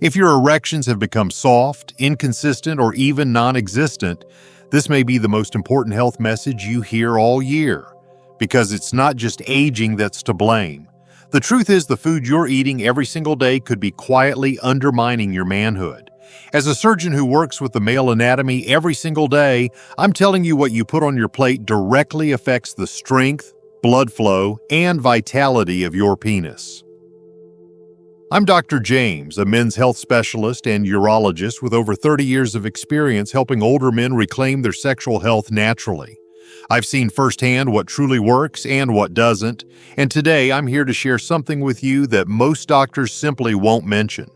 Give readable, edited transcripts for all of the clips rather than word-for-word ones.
If your erections have become soft, inconsistent, or even non-existent, this may be the most important health message you hear all year, because it's not just aging that's to blame. The truth is the food you're eating every single day could be quietly undermining your manhood. As a surgeon who works with the male anatomy every single day, I'm telling you what you put on your plate directly affects the strength, blood flow, and vitality of your penis. I'm Dr. James, a men's health specialist and urologist with over 30 years of experience helping older men reclaim their sexual health naturally. I've seen firsthand what truly works and what doesn't, and today I'm here to share something with you that most doctors simply won't mention.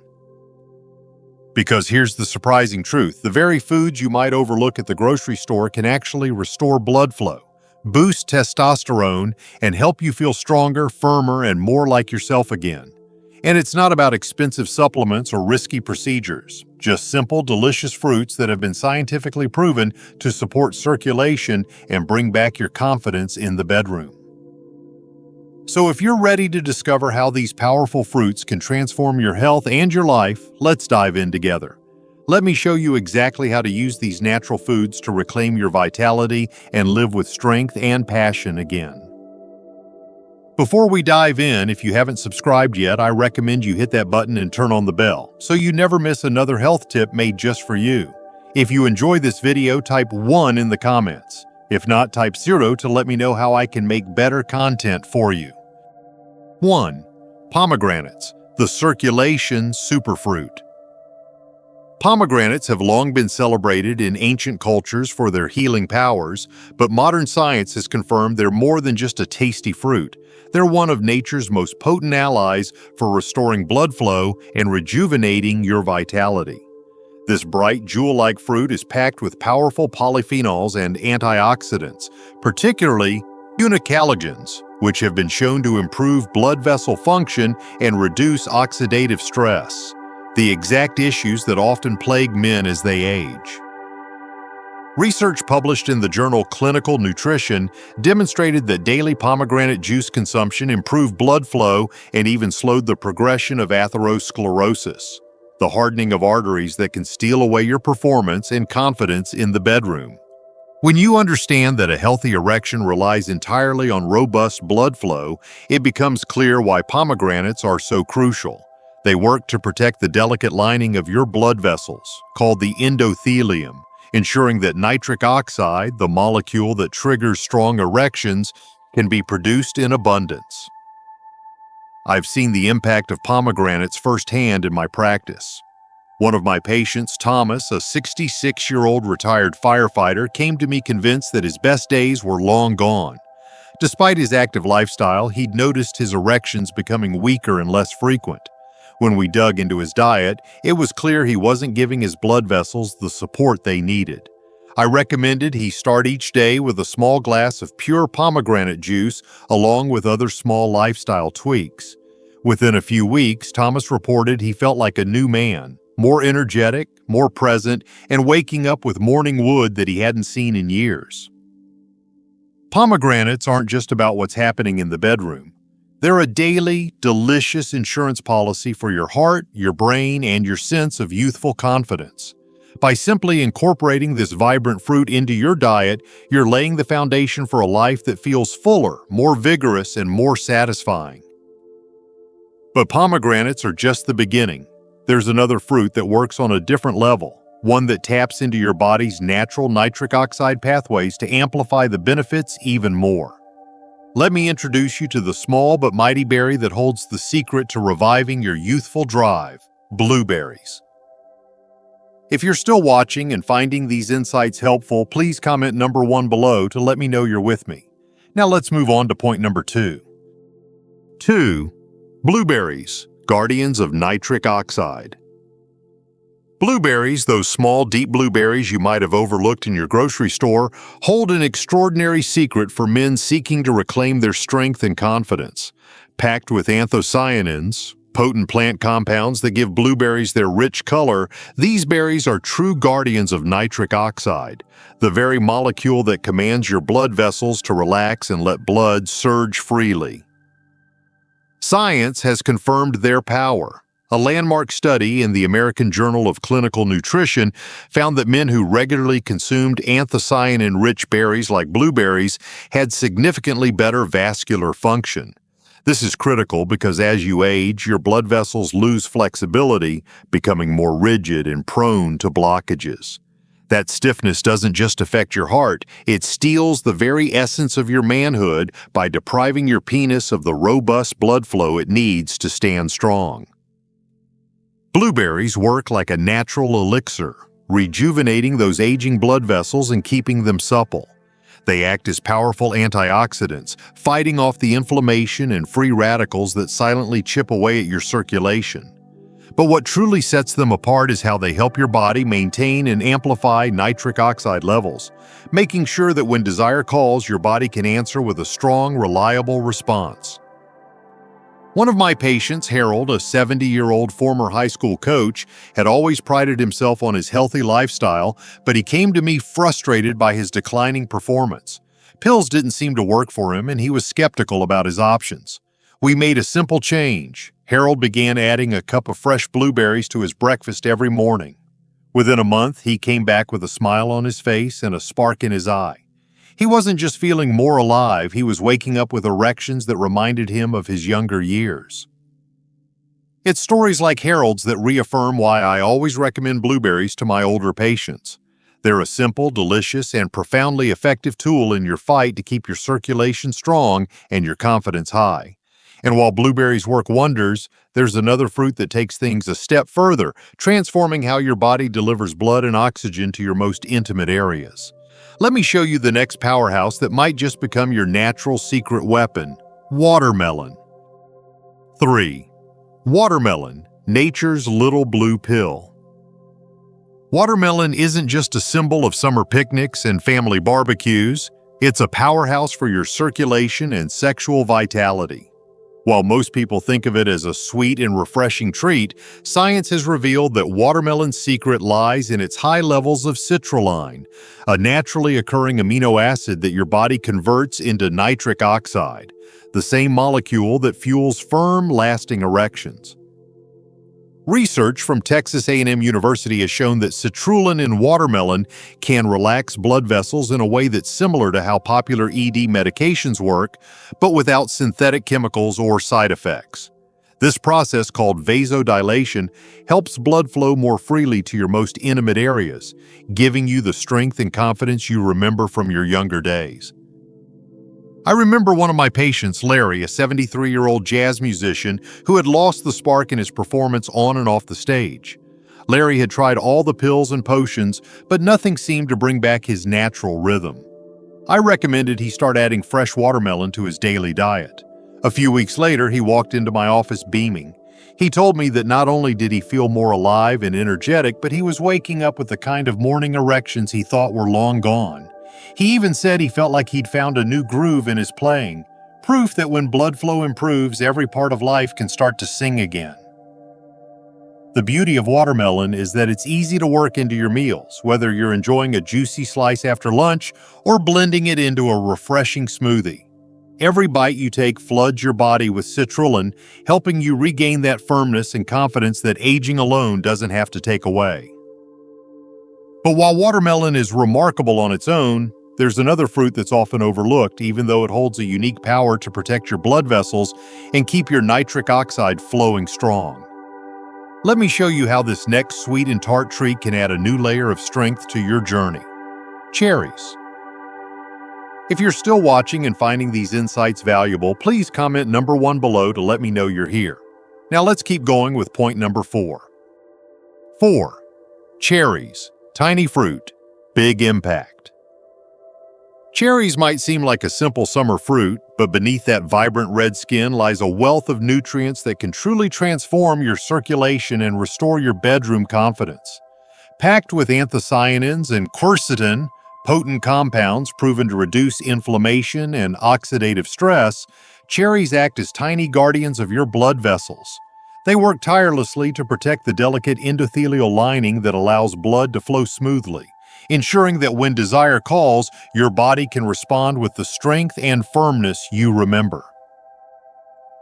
Because here's the surprising truth: the very foods you might overlook at the grocery store can actually restore blood flow, boost testosterone, and help you feel stronger, firmer, and more like yourself again. And it's not about expensive supplements or risky procedures, just simple, delicious fruits that have been scientifically proven to support circulation and bring back your confidence in the bedroom. So if you're ready to discover how these powerful fruits can transform your health and your life, let's dive in together. Let me show you exactly how to use these natural foods to reclaim your vitality and live with strength and passion again. Before we dive in, if you haven't subscribed yet, I recommend you hit that button and turn on the bell so you never miss another health tip made just for you. If you enjoy this video, type 1 in the comments. If not, type 0 to let me know how I can make better content for you. 1. Pomegranates, the circulation superfruit. Pomegranates have long been celebrated in ancient cultures for their healing powers, but modern science has confirmed they're more than just a tasty fruit. They're one of nature's most potent allies for restoring blood flow and rejuvenating your vitality. This bright, jewel-like fruit is packed with powerful polyphenols and antioxidants, particularly unicalogens, which have been shown to improve blood vessel function and reduce oxidative stress, the exact issues that often plague men as they age. Research published in the journal Clinical Nutrition demonstrated that daily pomegranate juice consumption improved blood flow and even slowed the progression of atherosclerosis, the hardening of arteries that can steal away your performance and confidence in the bedroom. When you understand that a healthy erection relies entirely on robust blood flow, it becomes clear why pomegranates are so crucial. They work to protect the delicate lining of your blood vessels, called the endothelium, ensuring that nitric oxide, the molecule that triggers strong erections, can be produced in abundance. I've seen the impact of pomegranates firsthand in my practice. One of my patients, Thomas, a 66-year-old retired firefighter, came to me convinced that his best days were long gone. Despite his active lifestyle, he'd noticed his erections becoming weaker and less frequent. When we dug into his diet, it was clear he wasn't giving his blood vessels the support they needed. I recommended he start each day with a small glass of pure pomegranate juice along with other small lifestyle tweaks. Within a few weeks, Thomas reported he felt like a new man, more energetic, more present, and waking up with morning wood that he hadn't seen in years. Pomegranates aren't just about what's happening in the bedroom. They're a daily, delicious insurance policy for your heart, your brain, and your sense of youthful confidence. By simply incorporating this vibrant fruit into your diet, you're laying the foundation for a life that feels fuller, more vigorous, and more satisfying. But pomegranates are just the beginning. There's another fruit that works on a different level, one that taps into your body's natural nitric oxide pathways to amplify the benefits even more. Let me introduce you to the small but mighty berry that holds the secret to reviving your youthful drive: blueberries. If you're still watching and finding these insights helpful, please comment number 1 below to let me know you're with me. Now let's move on to point number 2. 2. Blueberries, guardians of nitric oxide. Blueberries, those small, deep blueberries you might have overlooked in your grocery store, hold an extraordinary secret for men seeking to reclaim their strength and confidence. Packed with anthocyanins, potent plant compounds that give blueberries their rich color, these berries are true guardians of nitric oxide, the very molecule that commands your blood vessels to relax and let blood surge freely. Science has confirmed their power. A landmark study in the American Journal of Clinical Nutrition found that men who regularly consumed anthocyanin-rich berries like blueberries had significantly better vascular function. This is critical because as you age, your blood vessels lose flexibility, becoming more rigid and prone to blockages. That stiffness doesn't just affect your heart, it steals the very essence of your manhood by depriving your penis of the robust blood flow it needs to stand strong. Blueberries work like a natural elixir, rejuvenating those aging blood vessels and keeping them supple. They act as powerful antioxidants, fighting off the inflammation and free radicals that silently chip away at your circulation. But what truly sets them apart is how they help your body maintain and amplify nitric oxide levels, making sure that when desire calls, your body can answer with a strong, reliable response. One of my patients, Harold, a 70-year-old former high school coach, had always prided himself on his healthy lifestyle, but he came to me frustrated by his declining performance. Pills didn't seem to work for him, and he was skeptical about his options. We made a simple change. Harold began adding a cup of fresh blueberries to his breakfast every morning. Within a month, he came back with a smile on his face and a spark in his eye. He wasn't just feeling more alive, he was waking up with erections that reminded him of his younger years. It's stories like Harold's that reaffirm why I always recommend blueberries to my older patients. They're a simple, delicious, and profoundly effective tool in your fight to keep your circulation strong and your confidence high. And while blueberries work wonders, there's another fruit that takes things a step further, transforming how your body delivers blood and oxygen to your most intimate areas. Let me show you the next powerhouse that might just become your natural secret weapon: watermelon. 3. Watermelon, nature's little blue pill. Watermelon isn't just a symbol of summer picnics and family barbecues, it's a powerhouse for your circulation and sexual vitality. While most people think of it as a sweet and refreshing treat, science has revealed that watermelon's secret lies in its high levels of citrulline, a naturally occurring amino acid that your body converts into nitric oxide, the same molecule that fuels firm, lasting erections. Research from Texas A&M University has shown that citrulline in watermelon can relax blood vessels in a way that's similar to how popular ED medications work, but without synthetic chemicals or side effects. This process, called vasodilation, helps blood flow more freely to your most intimate areas, giving you the strength and confidence you remember from your younger days. I remember one of my patients, Larry, a 73-year-old jazz musician who had lost the spark in his performance on and off the stage. Larry had tried all the pills and potions, but nothing seemed to bring back his natural rhythm. I recommended he start adding fresh watermelon to his daily diet. A few weeks later, he walked into my office beaming. He told me that not only did he feel more alive and energetic, but he was waking up with the kind of morning erections he thought were long gone. He even said he felt like he'd found a new groove in his playing, proof that when blood flow improves, every part of life can start to sing again. The beauty of watermelon is that it's easy to work into your meals, whether you're enjoying a juicy slice after lunch or blending it into a refreshing smoothie. Every bite you take floods your body with citrulline, helping you regain that firmness and confidence that aging alone doesn't have to take away. But while watermelon is remarkable on its own, there's another fruit that's often overlooked, even though it holds a unique power to protect your blood vessels and keep your nitric oxide flowing strong. Let me show you how this next sweet and tart treat can add a new layer of strength to your journey. Cherries. If you're still watching and finding these insights valuable, please comment number 1 below to let me know you're here. Now let's keep going with point number 4. 4. Cherries. Tiny fruit, big impact. Cherries might seem like a simple summer fruit, but beneath that vibrant red skin lies a wealth of nutrients that can truly transform your circulation and restore your bedroom confidence. Packed with anthocyanins and quercetin, potent compounds proven to reduce inflammation and oxidative stress, cherries act as tiny guardians of your blood vessels. They work tirelessly to protect the delicate endothelial lining that allows blood to flow smoothly, ensuring that when desire calls, your body can respond with the strength and firmness you remember.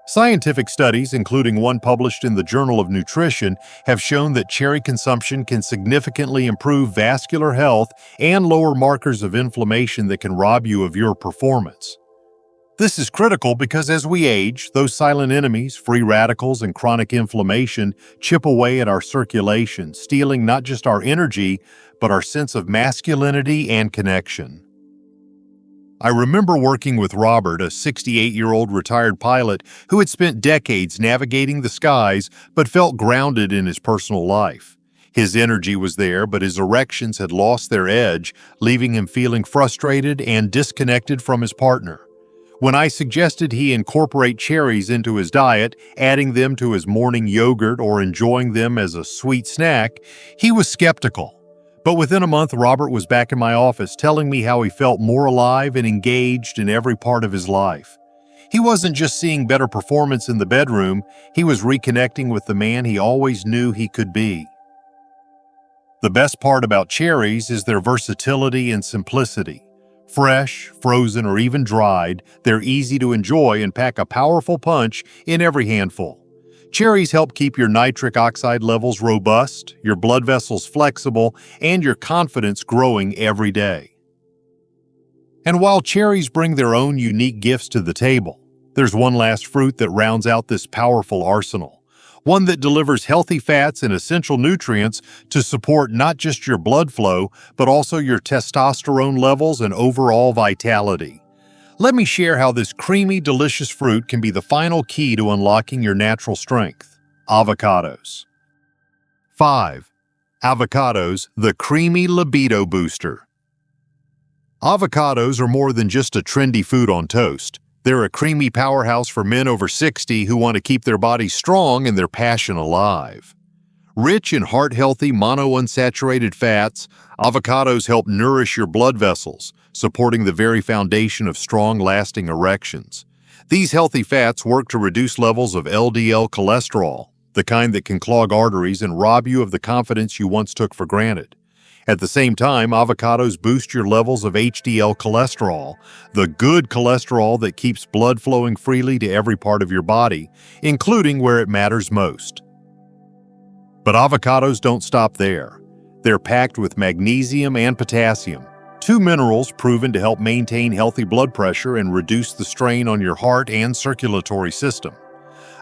Scientific studies, including one published in the Journal of Nutrition, have shown that cherry consumption can significantly improve vascular health and lower markers of inflammation that can rob you of your performance. This is critical because as we age, those silent enemies, free radicals and chronic inflammation, chip away at our circulation, stealing not just our energy, but our sense of masculinity and connection. I remember working with Robert, a 68-year-old retired pilot who had spent decades navigating the skies but felt grounded in his personal life. His energy was there, but his erections had lost their edge, leaving him feeling frustrated and disconnected from his partner. When I suggested he incorporate cherries into his diet, adding them to his morning yogurt or enjoying them as a sweet snack, he was skeptical. But within a month, Robert was back in my office telling me how he felt more alive and engaged in every part of his life. He wasn't just seeing better performance in the bedroom, he was reconnecting with the man he always knew he could be. The best part about cherries is their versatility and simplicity. Fresh, frozen, or even dried, they're easy to enjoy and pack a powerful punch in every handful. Cherries help keep your nitric oxide levels robust, your blood vessels flexible, and your confidence growing every day. And while cherries bring their own unique gifts to the table, there's one last fruit that rounds out this powerful arsenal. One that delivers healthy fats and essential nutrients to support not just your blood flow, but also your testosterone levels and overall vitality. Let me share how this creamy, delicious fruit can be the final key to unlocking your natural strength. Avocados. 5. Avocados, the creamy libido booster. Avocados are more than just a trendy food on toast. They're a creamy powerhouse for men over 60 who want to keep their bodies strong and their passion alive. Rich in heart-healthy monounsaturated fats, avocados help nourish your blood vessels, supporting the very foundation of strong, lasting erections. These healthy fats work to reduce levels of LDL cholesterol, the kind that can clog arteries and rob you of the confidence you once took for granted. At the same time, avocados boost your levels of HDL cholesterol, the good cholesterol that keeps blood flowing freely to every part of your body, including where it matters most. But avocados don't stop there. They're packed with magnesium and potassium, two minerals proven to help maintain healthy blood pressure and reduce the strain on your heart and circulatory system.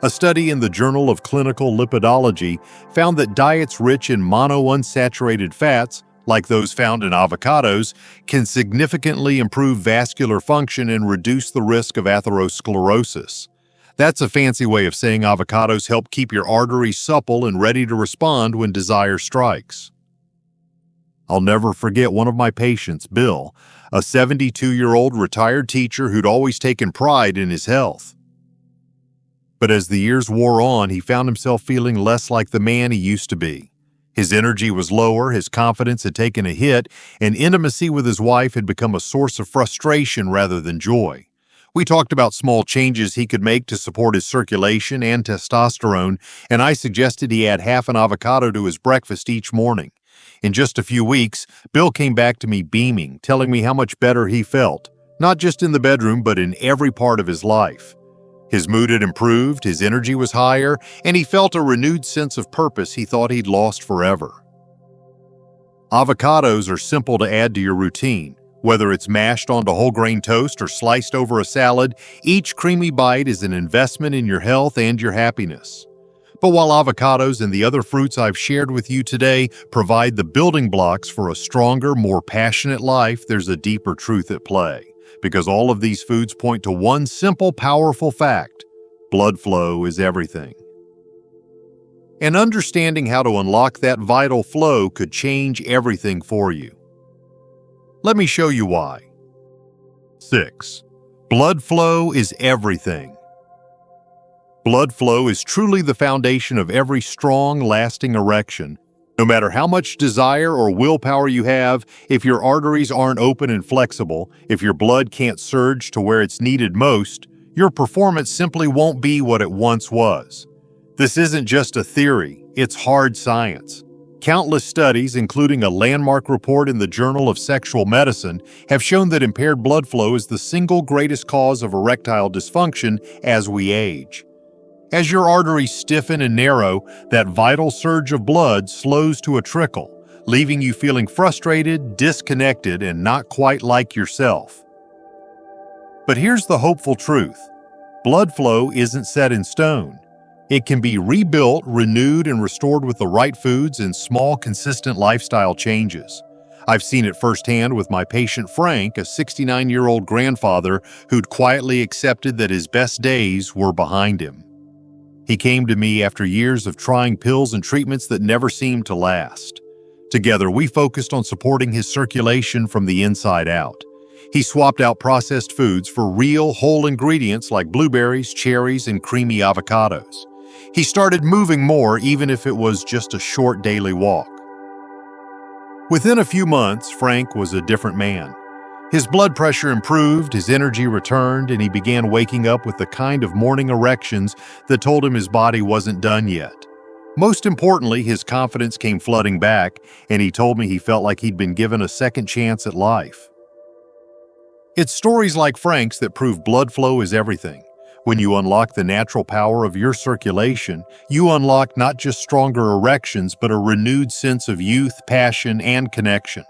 A study in the Journal of Clinical Lipidology found that diets rich in monounsaturated fats, like those found in avocados, can significantly improve vascular function and reduce the risk of atherosclerosis. That's a fancy way of saying avocados help keep your arteries supple and ready to respond when desire strikes. I'll never forget one of my patients, Bill, a 72-year-old retired teacher who'd always taken pride in his health. But as the years wore on, he found himself feeling less like the man he used to be. His energy was lower, his confidence had taken a hit, and intimacy with his wife had become a source of frustration rather than joy. We talked about small changes he could make to support his circulation and testosterone, and I suggested he add half an avocado to his breakfast each morning. In just a few weeks, Bill came back to me beaming, telling me how much better he felt, not just in the bedroom, but in every part of his life. His mood had improved, his energy was higher, and he felt a renewed sense of purpose he thought he'd lost forever. Avocados are simple to add to your routine. Whether it's mashed onto whole grain toast or sliced over a salad, each creamy bite is an investment in your health and your happiness. But while avocados and the other fruits I've shared with you today provide the building blocks for a stronger, more passionate life, there's a deeper truth at play. Because all of these foods point to one simple, powerful fact: blood flow is everything. And understanding how to unlock that vital flow could change everything for you. Let me show you why. 6. Blood flow is everything. Blood flow is truly the foundation of every strong, lasting erection. No matter how much desire or willpower you have, if your arteries aren't open and flexible, if your blood can't surge to where it's needed most, your performance simply won't be what it once was. This isn't just a theory, it's hard science. Countless studies, including a landmark report in the Journal of Sexual Medicine, have shown that impaired blood flow is the single greatest cause of erectile dysfunction as we age. As your arteries stiffen and narrow, that vital surge of blood slows to a trickle, leaving you feeling frustrated, disconnected, and not quite like yourself. But here's the hopeful truth. Blood flow isn't set in stone. It can be rebuilt, renewed, and restored with the right foods and small, consistent lifestyle changes. I've seen it firsthand with my patient Frank, a 69-year-old grandfather who'd quietly accepted that his best days were behind him. He came to me after years of trying pills and treatments that never seemed to last. Together, we focused on supporting his circulation from the inside out. He swapped out processed foods for real, whole ingredients like blueberries, cherries, and creamy avocados. He started moving more, even if it was just a short daily walk. Within a few months, Frank was a different man. His blood pressure improved, his energy returned, and he began waking up with the kind of morning erections that told him his body wasn't done yet. Most importantly, his confidence came flooding back, and he told me he felt like he'd been given a second chance at life. It's stories like Frank's that prove blood flow is everything. When you unlock the natural power of your circulation, you unlock not just stronger erections, but a renewed sense of youth, passion, and connection.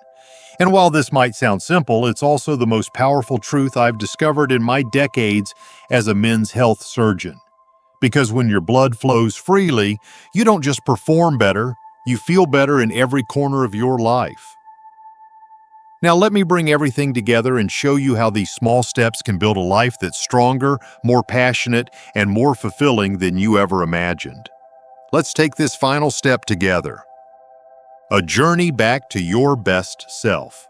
And while this might sound simple, it's also the most powerful truth I've discovered in my decades as a men's health surgeon. Because when your blood flows freely, you don't just perform better, you feel better in every corner of your life. Now let me bring everything together and show you how these small steps can build a life that's stronger, more passionate, and more fulfilling than you ever imagined. Let's take this final step together. A journey back to your best self.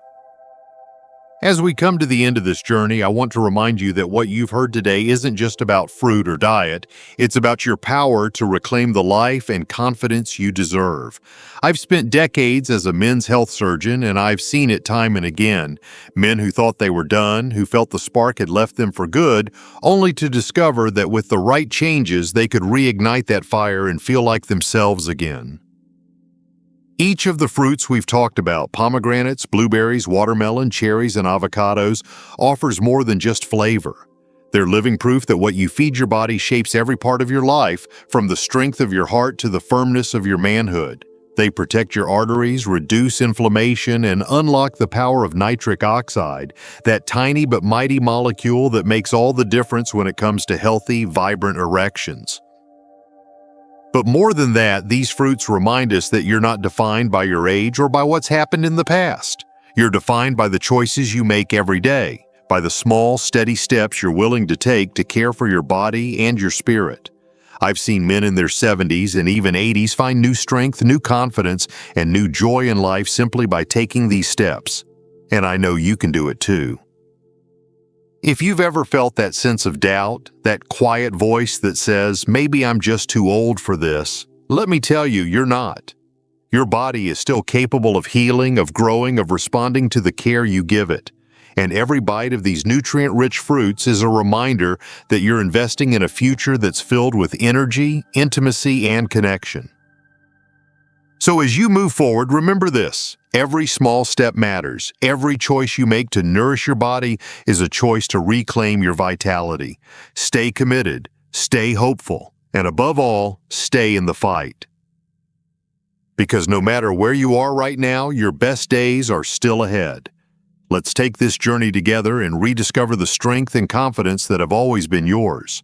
As we come to the end of this journey, I want to remind you that what you've heard today isn't just about fruit or diet. It's about your power to reclaim the life and confidence you deserve. I've spent decades as a men's health surgeon, and I've seen it time and again. Men who thought they were done, who felt the spark had left them for good, only to discover that with the right changes, they could reignite that fire and feel like themselves again. Each of the fruits we've talked about, pomegranates, blueberries, watermelon, cherries, and avocados, offers more than just flavor. They're living proof that what you feed your body shapes every part of your life, from the strength of your heart to the firmness of your manhood. They protect your arteries, reduce inflammation, and unlock the power of nitric oxide, that tiny but mighty molecule that makes all the difference when it comes to healthy, vibrant erections. But more than that, these fruits remind us that you're not defined by your age or by what's happened in the past. You're defined by the choices you make every day, by the small, steady steps you're willing to take to care for your body and your spirit. I've seen men in their 70s and even 80s find new strength, new confidence, and new joy in life simply by taking these steps. And I know you can do it too. If you've ever felt that sense of doubt, that quiet voice that says, maybe I'm just too old for this, let me tell you, you're not. Your body is still capable of healing, of growing, of responding to the care you give it. And every bite of these nutrient-rich fruits is a reminder that you're investing in a future that's filled with energy, intimacy, and connection. So as you move forward, remember this. Every small step matters. Every choice you make to nourish your body is a choice to reclaim your vitality. Stay committed, stay hopeful, and above all, stay in the fight. Because no matter where you are right now, your best days are still ahead. Let's take this journey together and rediscover the strength and confidence that have always been yours.